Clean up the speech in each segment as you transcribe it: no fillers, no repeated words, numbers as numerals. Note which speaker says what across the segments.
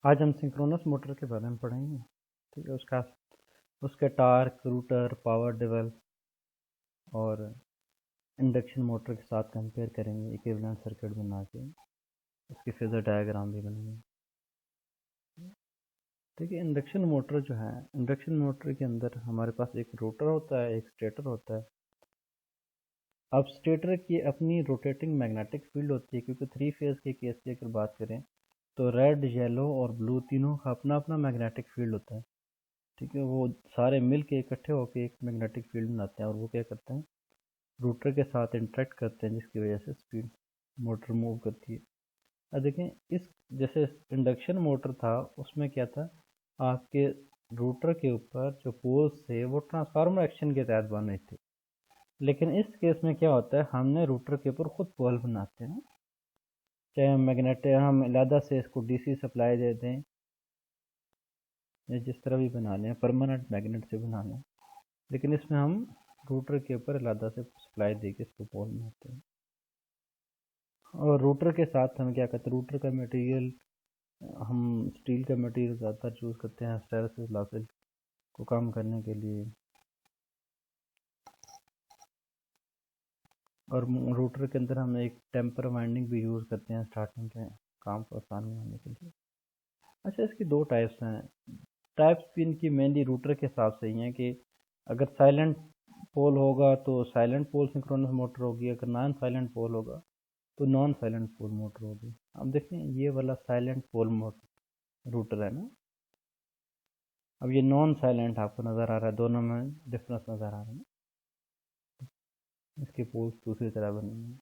Speaker 1: आज हम synchronous motor के बारे में पढ़ेंगे। ठीक है, उसके टार्क, रूटर, पावर डेवल और इंडक्शन मोटर के साथ कंपेयर करेंगे, इक्विवेलेंट सर्किट बना के उसकी फेजर डायग्राम भी बनेंगे। ठीक है, इंडक्शन मोटर जो है, इंडक्शन मोटर के अंदर हमारे पास एक रोटर होता है, एक स्टेटर होता है। अब स्टेटर की अपनी रोटेटिंग मैग्नेटिक फील्ड होती है, क्योंकि 3 फेज के केस की अगर बात करें तो रेड, येलो और ब्लू तीनों का अपना अपना मैग्नेटिक फील्ड होता है। ठीक है, वो सारे मिल के इकट्ठे होकर एक मैग्नेटिक फील्ड बनाते हैं और वो क्या करते हैं, रोटर के साथ इंटरेक्ट करते हैं, जिसकी वजह से स्पीड मोटर मूव करती है। अब देखें, इस जैसे इंडक्शन मोटर था उसमें क्या था, आपके रोटर के ऊपर जो पोल्स थे वो ट्रांसफार्मर एक्शन के तहत बन रहे थे। लेकिन इस केस में क्या होता है, हमने रोटर के ऊपर खुद पोल बनाते हैं, चाहे हम अलहदा से इसको डीसी सप्लाई दे दें या जिस तरह भी बना लें, परमानेंट मैग्नेट से बना लें, लेकिन इसमें हम रूटर के ऊपर अलहदा से सप्लाई दे के इसको पोल बनाते हैं। और रूटर के साथ हम क्या करते हैं, रूटर का मटेरियल हम स्टील का मटेरियल ज़्यादातर चूज़ करते हैं हिस्टैरिसीस लॉसेस को कम करने के लिए, और रूटर के अंदर हम एक टेम्पर वाइंडिंग भी यूज़ करते हैं स्टार्टिंग के काम को आसान बनाने के लिए। अच्छा, इसकी दो टाइप्स हैं। टाइप्स भी इनकी मेनली रूटर के हिसाब से ही हैं कि अगर साइलेंट पोल होगा तो साइलेंट पोल सिंक्रोनस मोटर होगी, अगर नॉन साइलेंट पोल होगा तो नॉन साइलेंट पोल मोटर होगी। अब देखें, ये वाला साइलेंट पोल मोटर रूटर है ना, अब ये नॉन साइलेंट आपको नज़र आ रहा है, दोनों में डिफरेंस नज़र आ रहा है ना, इसके पोल्स दूसरी तरह बने हैं।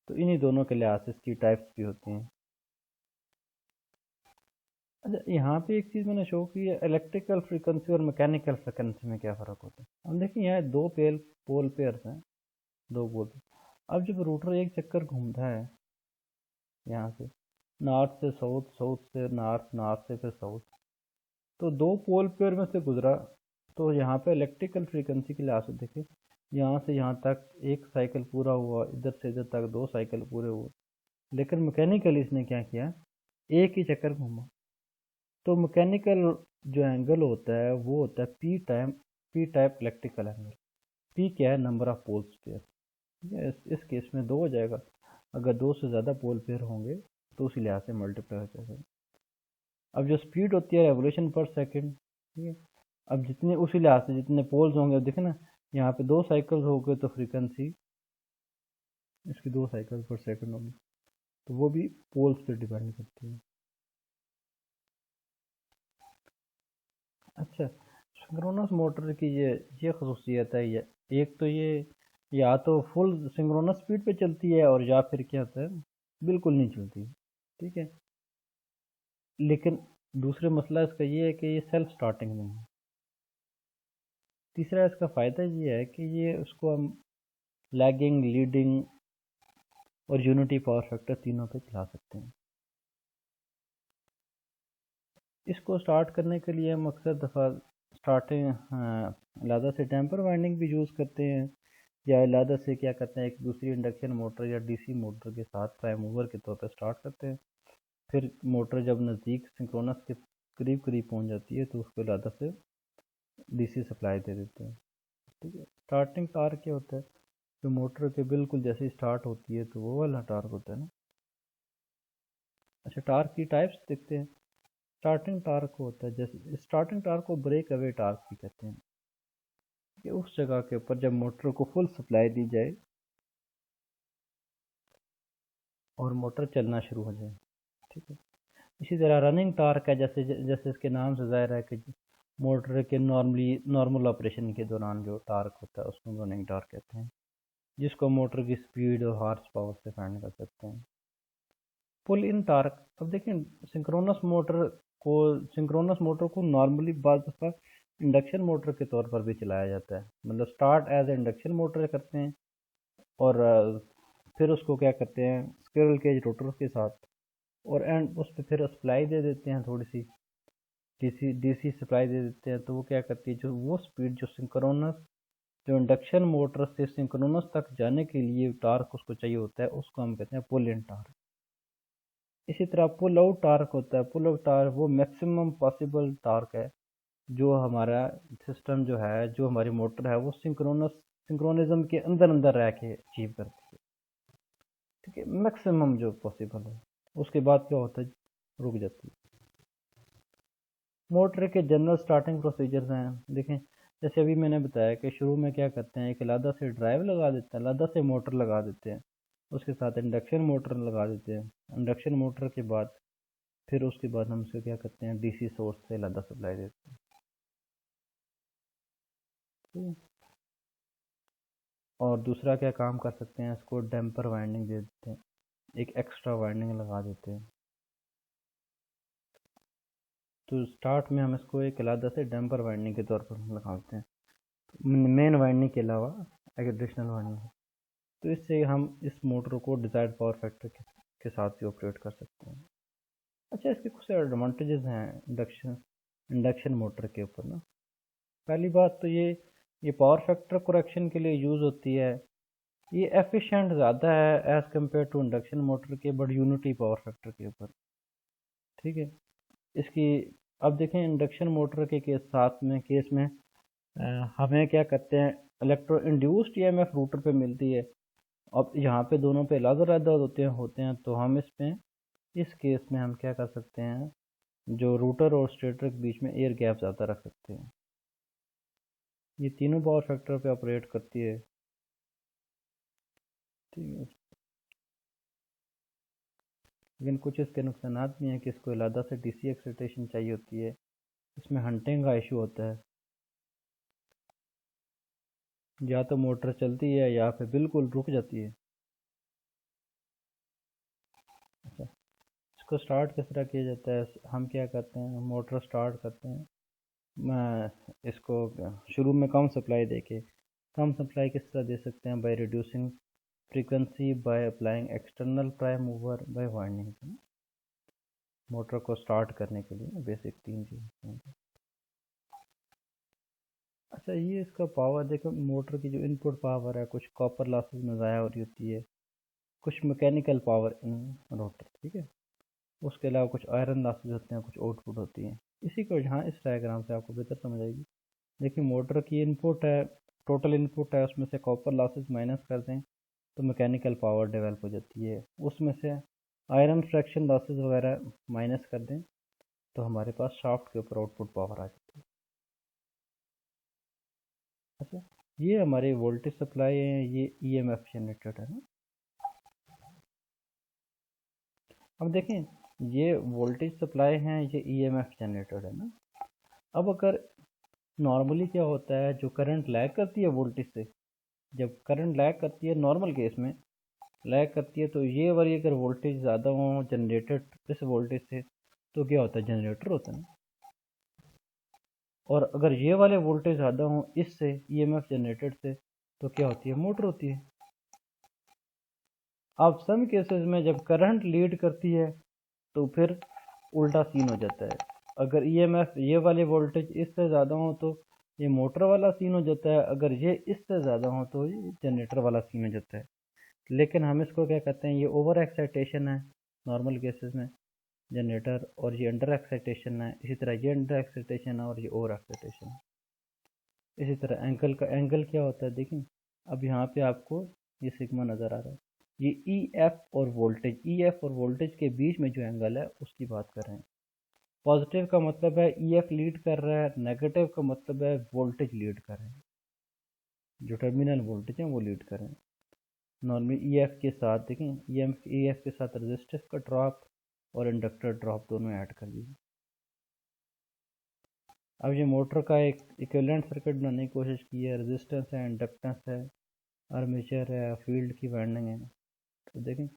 Speaker 1: तो इन्हीं दोनों के लिहाज से इसकी टाइप्स भी होती हैं। अच्छा, यहाँ पे एक चीज़ मैंने शो की है, इलेक्ट्रिकल फ्रीक्वेंसी और मैकेनिकल फ्रीक्वेंसी में क्या फ़र्क होता है। अब देखिए, यहाँ दो पोल पेयर्स हैं, दो पोल। अब जब रोटर एक चक्कर घूमता है यहाँ से नॉर्थ से साउथ, साउथ से नॉर्थ, नॉर्थ से फिर साउथ, तो दो पोल पेयर में से गुजरा, तो यहाँ पे इलेक्ट्रिकल फ्रीक्वेंसी के लिहाज से देखें, यहाँ से यहाँ तक एक साइकिल पूरा हुआ, इधर से इधर तक 2 साइकिल पूरे हुए। लेकिन मैकेनिकली इसने क्या किया, एक ही चक्कर घूमा। तो मैकेनिकल जो एंगल होता है वो होता है P type electrical angle. P क्या है, नंबर ऑफ पोल्स पेयर। ठीक है, इस केस में 2 हो जाएगा, अगर 2 से ज़्यादा पोल पेयर होंगे तो उसी लिहाज से मल्टीप्लाई हो जाएगा। अब जो स्पीड होती है रेवोल्यूशन पर सेकंड, ठीक है, अब जितने उसी लिहाज से जितने पोल्स होंगे, अब देखें ना, यहाँ पे 2 साइकिल्स हो गए तो फ्रीक्वेंसी इसकी 2 साइकिल पर सेकंड होगी, तो वो भी पोल्स पे डिपेंड करती है। अच्छा, सिंक्रोनस मोटर की ये खसूसियत है, ये एक तो ये या तो फुल सिंक्रोनस स्पीड पे चलती है और या फिर क्या होता है, बिल्कुल नहीं चलती। ठीक है, लेकिन दूसरा मसला इसका ये है कि ये सेल्फ स्टार्टिंग नहीं है। तीसरा इसका फ़ायदा ये है कि ये उसको हम लैगिंग, लीडिंग और यूनिटी पावर फैक्टर तीनों पे चला सकते हैं। इसको स्टार्ट करने के लिए हम अक्सर दफ़ा स्टार्टिंग अलहदा से टेम्पर वाइंडिंग भी यूज़ करते हैं, या अलहदा से क्या करते हैं, एक दूसरी इंडक्शन मोटर या डीसी मोटर के साथ प्राइम मूवर के तौर पर स्टार्ट करते हैं। फिर मोटर जब नज़दीक सिंक्रोनस के करीब करीब पहुंच जाती है तो उसको अलहदा से डीसी सप्लाई दे देते हैं। ठीक है, स्टार्टिंग टार्क क्या होता है, जो मोटर के बिल्कुल जैसे स्टार्ट होती है तो वो वाला टार्क होता है ना। अच्छा, टार्क की टाइप्स देखते हैं। स्टार्टिंग टार्क होता है, जैसे स्टार्टिंग टार्क को ब्रेक अवे टार्क भी कहते हैं, कि उस जगह के ऊपर जब मोटर को फुल सप्लाई दी जाए और मोटर चलना शुरू हो जाए। ठीक है, इसी तरह रनिंग टार्क है, जैसे जैसे इसके नाम से ज़ाहिर है कि मोटर के नॉर्मल ऑपरेशन के दौरान जो टार्क होता है उसको रनिंग टार्क कहते हैं, जिसको मोटर की स्पीड और हॉर्स पावर से फाइंड कर सकते हैं। पुल इन टार्क, अब देखें, सिंक्रोनस मोटर को नॉर्मली बाज़ दफ़ा इंडक्शन मोटर के तौर पर भी चलाया जाता है, मतलब स्टार्ट एज इंडक्शन मोटर करते हैं और फिर उसको क्या करते हैं, स्क्विरल केज रोटर के साथ, और एंड उस पर फिर सप्लाई दे देते हैं, थोड़ी सी डीसी सप्लाई दे देते हैं, तो वो क्या करती है, जो वो स्पीड जो इंडक्शन मोटर से सिंक्रोनस तक जाने के लिए टार्क उसको चाहिए होता है, उसको हम कहते हैं पुल इन टार्क। इसी तरह पुल आउट टार्क होता है, पुल आउट टार्क वो मैक्सिमम पॉसिबल टार्क है जो हमारा सिस्टम जो है, जो हमारी मोटर है वो सिंक्रोनिज्म के अंदर अंदर रह के अचीव करती है, ठीक है, मैक्सिमम जो पॉसिबल है। उसके बाद क्या होता है, रुक जाती है। मोटर के जनरल स्टार्टिंग प्रोसीजर्स हैं, देखें जैसे अभी मैंने बताया कि शुरू में क्या करते हैं, एक लादा से ड्राइव लगा देते हैं, लादा से मोटर लगा देते हैं, उसके साथ इंडक्शन मोटर लगा देते हैं। इंडक्शन मोटर के बाद फिर उसके बाद हम इसको क्या करते हैं, डीसी सोर्स से लादा सप्लाई देते हैं, ठीक है। और दूसरा क्या काम कर सकते हैं, इसको डैम्पर वाइंडिंग दे देते हैं, एक एक्स्ट्रा वाइंडिंग लगा देते हैं। तो स्टार्ट में हम इसको एक लादा से डैम्पर वाइंडिंग के तौर पर लगाते हैं, मेन वाइंडिंग के अलावा एडिशनल वाइंडिंग। तो इससे हम इस मोटर को डिजायर्ड पावर फैक्टर के साथ भी ऑपरेट कर सकते हैं। अच्छा, इसके कुछ एडवांटेजेस हैं इंडक्शन मोटर के ऊपर ना। पहली बात तो ये पावर फैक्टर करेक्शन के लिए यूज़ होती है, ये एफिशिएंट ज़्यादा है as compare to induction motor के, बट यूनिटी पावर फैक्टर के ऊपर, ठीक है। इसकी अब देखें इंडक्शन मोटर के केस में हमें क्या करते हैं, इलेक्ट्रो इंड्यूस्ड ईएमएफ रूटर पे मिलती है। अब यहाँ पे दोनों पे अलग अलग होते हैं, तो हम इस केस में हम क्या कर सकते हैं, जो रूटर और स्टेटर के बीच में एयर गैप ज़्यादा रख सकते हैं। ये तीनों पावर फैक्टर पे ऑपरेट करती है, ठीक है। लेकिन कुछ इसके नुकसान भी हैं कि इसको अलग से डीसी एक्साइटेशन चाहिए होती है, इसमें हंटिंग का इशू होता है, या तो मोटर चलती है या फिर बिल्कुल रुक जाती है। अच्छा, इसको स्टार्ट किस तरह किया जाता है, हम क्या करते हैं, मोटर स्टार्ट करते हैं, मैं इसको शुरू में कम सप्लाई देके, कम सप्लाई किस तरह दे सकते हैं, by reducing frequency, by applying external prime mover, by winding. Motor को स्टार्ट करने के लिए बेसिक 3 चीज़। अच्छा, ये इसका पावर देखो, मोटर की जो इनपुट पावर है, कुछ कॉपर लॉसेस में ज़ाया हो रही होती है, कुछ मैकेनिकल पावर इन रोटर, ठीक है। उसके अलावा कुछ आयरन लॉसेस होते हैं, कुछ आउटपुट होती हैं। इसी को यहाँ इस डायग्राम से आपको बेहतर समझ आएगी। देखिए मोटर की इनपुट है, टोटल इनपुट है, उसमें से कॉपर लॉसेस माइनस कर दें तो मैकेनिकल पावर डेवलप हो जाती है, उसमें से आयरन फ्रैक्शन लॉसेस वगैरह माइनस कर दें तो हमारे पास शाफ्ट के ऊपर आउटपुट पावर आ जाती है। अच्छा, ये हमारे वोल्टेज सप्लाई है, ये ईएमएफ जनरेटर है ना। अब देखें, ये वोल्टेज सप्लाई है, ये ईएमएफ जनरेटर है ना। अब अगर नॉर्मली क्या होता है, जो करंट लैग करती है वोल्टेज से, जब करंट लैग करती है नॉर्मल केस में लैग करती है, तो ये वाली अगर वोल्टेज ज़्यादा हो जनरेटेड इस वोल्टेज से, तो क्या होता है, जनरेटर होता है ना। और अगर ये वाले वोल्टेज ज़्यादा हो इससे, ईएमएफ जनरेटेड से, तो क्या होती है, मोटर होती है। अब सम केसेस में जब करंट लीड करती है तो फिर उल्टा सीन हो जाता है। अगर ईएमएफ ये वाले वोल्टेज इससे ज़्यादा हो तो ये मोटर वाला सीन हो जाता है, अगर ये इससे ज़्यादा हो तो ये जनरेटर वाला सीन हो जाता है। लेकिन हम इसको क्या कहते हैं, ये ओवर एक्साइटेशन है नॉर्मल केसेस में जनरेटर, और ये अंडर एक्साइटेशन है, इसी तरह ये अंडर एक्साइटेशन है और ये ओवर एक्साइटेशन है। इसी तरह एंगल क्या होता है, देखें अब यहाँ पे आपको ये सिग्मा नज़र आ रहा है, ये ई एफ और वोल्टेज के बीच में जो एंगल है उसकी बात कर रहे हैं। पॉजिटिव का मतलब है ई एफ लीड कर रहा है, नेगेटिव का मतलब है वोल्टेज लीड कर रहे हैं, जो टर्मिनल वोल्टेज है वो लीड कर रहे हैं। नॉर्मली ई एफ के साथ देखें, ई एफ के साथ रेजिस्टिव का ड्रॉप और इंडक्टर ड्रॉप दोनों ऐड कर दीजिए। अब ये मोटर का एक इक्विवेलेंट सर्किट बनाने की कोशिश की है, रेजिस्टेंस है, इंडक्टेंस है, आर्मेचर है, फील्ड की वाइंडिंग है। तो देखें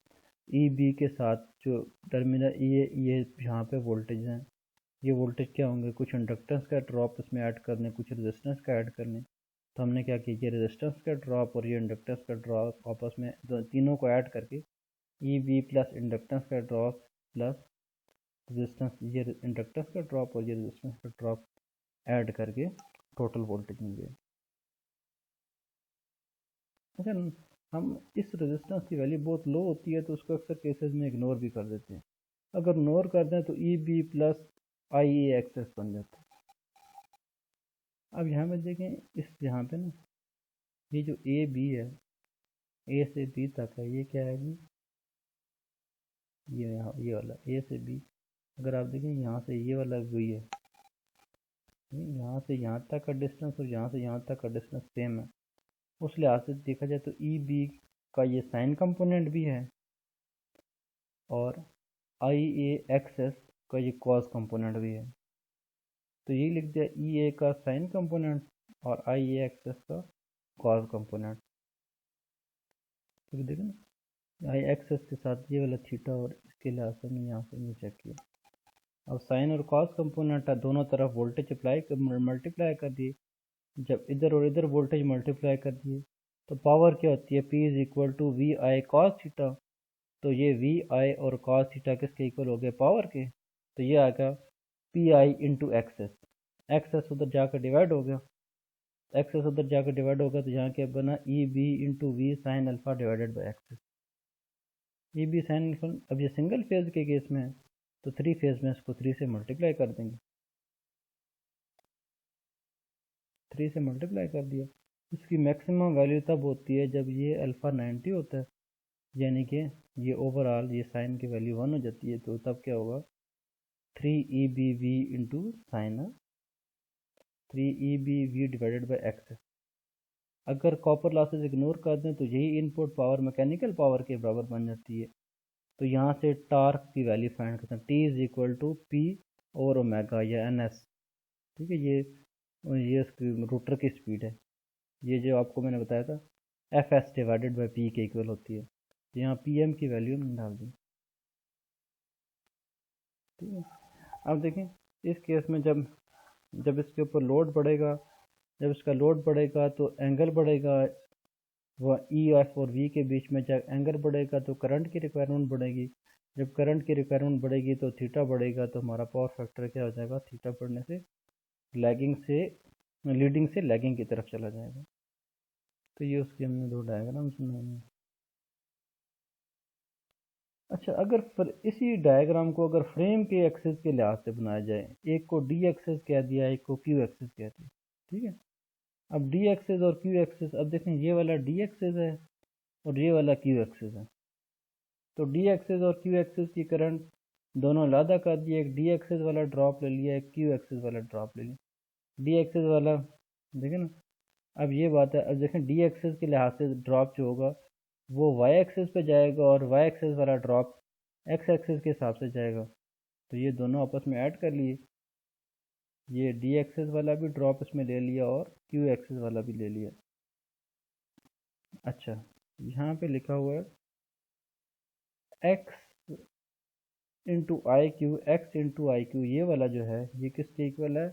Speaker 1: ई बी के साथ जो टर्मिनल ये यहाँ पे वोल्टेज हैं, ये वोल्टेज क्या होंगे, कुछ इंडक्टेंस का ड्रॉप इसमें ऐड करने, कुछ रेजिस्टेंस का ऐड करने। तो हमने क्या किया, ये रेजिस्टेंस का ड्रॉप और ये इंडक्टेंस का ड्रॉप आपस में तीनों को ऐड करके ई बी प्लस इंडक्टेंस का ड्रॉप प्लस रेजिस्टेंस, ये इंडक्टेंस का ड्रॉप और ये रेजिस्टेंस का ड्रॉप ऐड करके टोटल वोल्टेज मिल गया। अच्छा, हम इस रेजिस्टेंस की वैल्यू बहुत लो होती है तो उसको अक्सर केसेस में इग्नोर भी कर देते हैं, अगर नोर कर दें तो ई बी प्लस आई ए एक्सेस बन जाता है। अब यहाँ पे देखें, इस यहाँ पे ना ये जो ए बी है, ए से बी तक है, ये क्या है जी, ये यहाँ ये वाला ए से बी। अगर आप देखें यहाँ से ये वाला वी है, यहाँ से यहाँ तक का डिस्टेंस और यहाँ से यहाँ तक का डिस्टेंस सेम है। उस लिहाज से देखा जाए तो ई बी का ये साइन कंपोनेंट भी है और आई ए एक्सेस का ये कॉस कंपोनेंट भी है। तो ये लिख दिया ई ए का साइन कंपोनेंट और आई ए एक्सेस का कॉस कंपोनेंट। तो देखो ना, आई एक्सेस के साथ ये वाला थीटा और इसके लिहाज से हमने यहाँ से नहीं चेक किया। अब साइन और कॉस कंपोनेंट दोनों तरफ वोल्टेज मल्टीप्लाई कर दिए। जब इधर और इधर वोल्टेज मल्टीप्लाई कर दिए तो पावर क्या होती है, P is equal to V I cos theta. तो ये वी आई और कॉस थीटा किसके इक्वल हो गए, पावर के। तो ये आएगा P I into Xs. Xs उधर जाकर डिवाइड हो गया, एक्सेस उधर जाकर डिवाइड हो गया तो यहाँ क्या बना, E B into V sine alpha divided by Xs. E B sine alpha. अब ये सिंगल फेज के केस में है तो 3 फेज में इसको 3 से मल्टीप्लाई कर देंगे, 3 से मल्टीप्लाई कर दिया। इसकी मैक्सिमम वैल्यू तब होती है जब ये अल्फ़ा 90 होता है, यानी कि ये ओवरऑल ये साइन की वैल्यू 1 हो जाती है। तो तब क्या होगा, 3EBV into sine 3EBV divided by x. अगर कॉपर लॉसेज इग्नोर कर दें तो यही इनपुट पावर मैकेनिकल पावर के बराबर बन जाती है। तो यहाँ से टार्क की वैल्यू फाइंड करते हैं, T is equal to P over omega या NS। ठीक है, ये उसकी रोटर की स्पीड है। ये जो आपको मैंने बताया था FS डिवाइडेड बाई P के इक्वल होती है। तो यहाँ PM की वैल्यू मैंने डाल दी। ठीक है, अब देखें इस केस में जब इसके ऊपर लोड बढ़ेगा, जब इसका लोड बढ़ेगा तो एंगल बढ़ेगा। वह ई एफ और वी के बीच में जब एंगल बढ़ेगा तो करंट की रिक्वायरमेंट बढ़ेगी। जब करंट की रिक्वायरमेंट बढ़ेगी तो थीटा बढ़ेगा। तो हमारा पावर फैक्टर क्या हो जाएगा, थीटा बढ़ने से लीडिंग से लैगिंग की तरफ चला जाएगा। तो ये उसके हमने 2 डायग्राम्स बनाए। अच्छा, अगर इसी डायग्राम को अगर फ्रेम के एक्सिस के लिहाज से बनाया जाए, एक को डी एक्सिस कह दिया, एक को क्यू एक्सिस कहते हैं। ठीक है, अब डी एक्सिस और क्यू एक्सिस, अब देखें ये वाला डी एक्सिस है और ये वाला क्यू एक्सिस है। तो डी एक्सिस और क्यू एक्सिस की करंट दोनों अलग कर दिए, एक डी एक्सिस वाला ड्रॉप ले लिया, एक क्यू एक्सिस वाला ड्रॉप ले लिया। डी एक्सिस वाला देखें ना, अब ये बात है, अब देखें डी एक्सिस के लिहाज से ड्रॉप जो होगा वो वाई एक्सिस पे जाएगा और वाई एक्सिस वाला ड्रॉप एक्स एक्सिस के हिसाब से जाएगा। तो ये दोनों आपस में ऐड कर लिए, ये डी एक्सिस वाला भी ड्रॉप इसमें ले लिया और क्यू एक्सिस वाला भी ले लिया। अच्छा, यहाँ पे लिखा हुआ है x into I Q, x into I Q, ये वाला जो है ये किसके इक्वल है,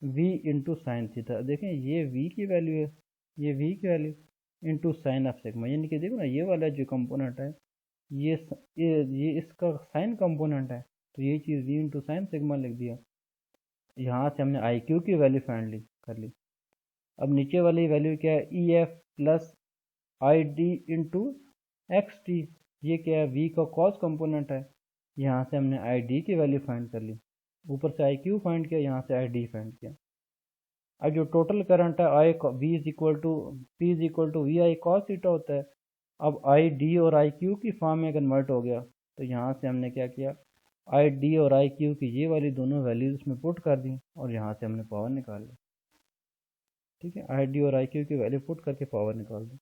Speaker 1: v इंटू साइन थीटा। देखें ये v की वैल्यू है, ये v की value into sine of sigma, यानी कि देखो ना ये वाला जो कंपोनेंट है ये इसका साइन कंपोनेंट है। तो ये चीज़ v इंटू साइन सिग्मा लिख दिया। यहाँ से हमने आई क्यू की वैल्यू फाइंड कर ली। अब नीचे वाली वैल्यू क्या है, E F plus I D into x T, ये क्या है, v का कॉस कंपोनेंट है। यहाँ से हमने आई डी की वैल्यू फाइंड कर ली, ऊपर से आई क्यू फाइंड किया, यहाँ से आई डी फाइंड किया। अब जो टोटल करंट है I V is equal to P is equal to V I cos theta होता है। अब आई डी और आई क्यू की फॉर्म में कन्वर्ट हो गया। तो यहाँ से हमने क्या किया, आई डी और आई क्यू की ये वाली दोनों वैल्यूज इसमें पुट कर दी और यहाँ से हमने पावर निकाल ली। ठीक है, आई डी और आई क्यू की वैल्यू पुट करके पावर निकाल दी।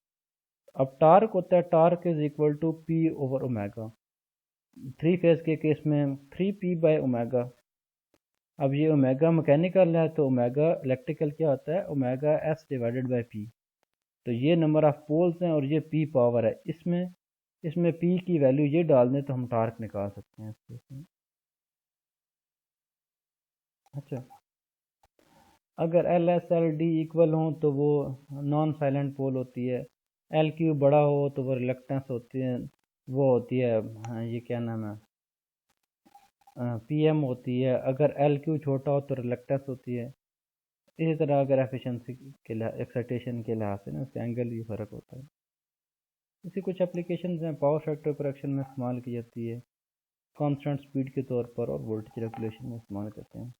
Speaker 1: अब टार्क होता है, torque is equal to P over omega. 3 phase के केस में 3p बाय ओमेगा। अब ये ओमेगा मैकेनिकल है तो ओमेगा इलेक्ट्रिकल क्या होता है, omega S divided by P. तो ये नंबर ऑफ पोल्स हैं और ये p पावर है। इसमें p की वैल्यू ये डाल दें तो हम टार्क निकाल सकते हैं इस केस में। अच्छा, अगर L S L D equal हो तो वो नॉन साइलेंट पोल होती है, एल क्यू बड़ा हो तो वो रिलक्टेंस होती है, वो होती है, हाँ ये क्या नाम है, PM होती है। अगर एल क्यू छोटा हो तो रिलक्टेंस होती है। इसी तरह अगर एफिशिएंसी के एक्साइटेशन के लिहाज से ना उसका एंगल भी फ़र्क होता है। इसी कुछ एप्लीकेशन हैं पावर फैक्टर करेक्शन में इस्तेमाल की जाती है। कांस्टेंट स्पीड के तौर पर और वोल्टेज रेगुलेशन में इस्तेमाल करते हैं।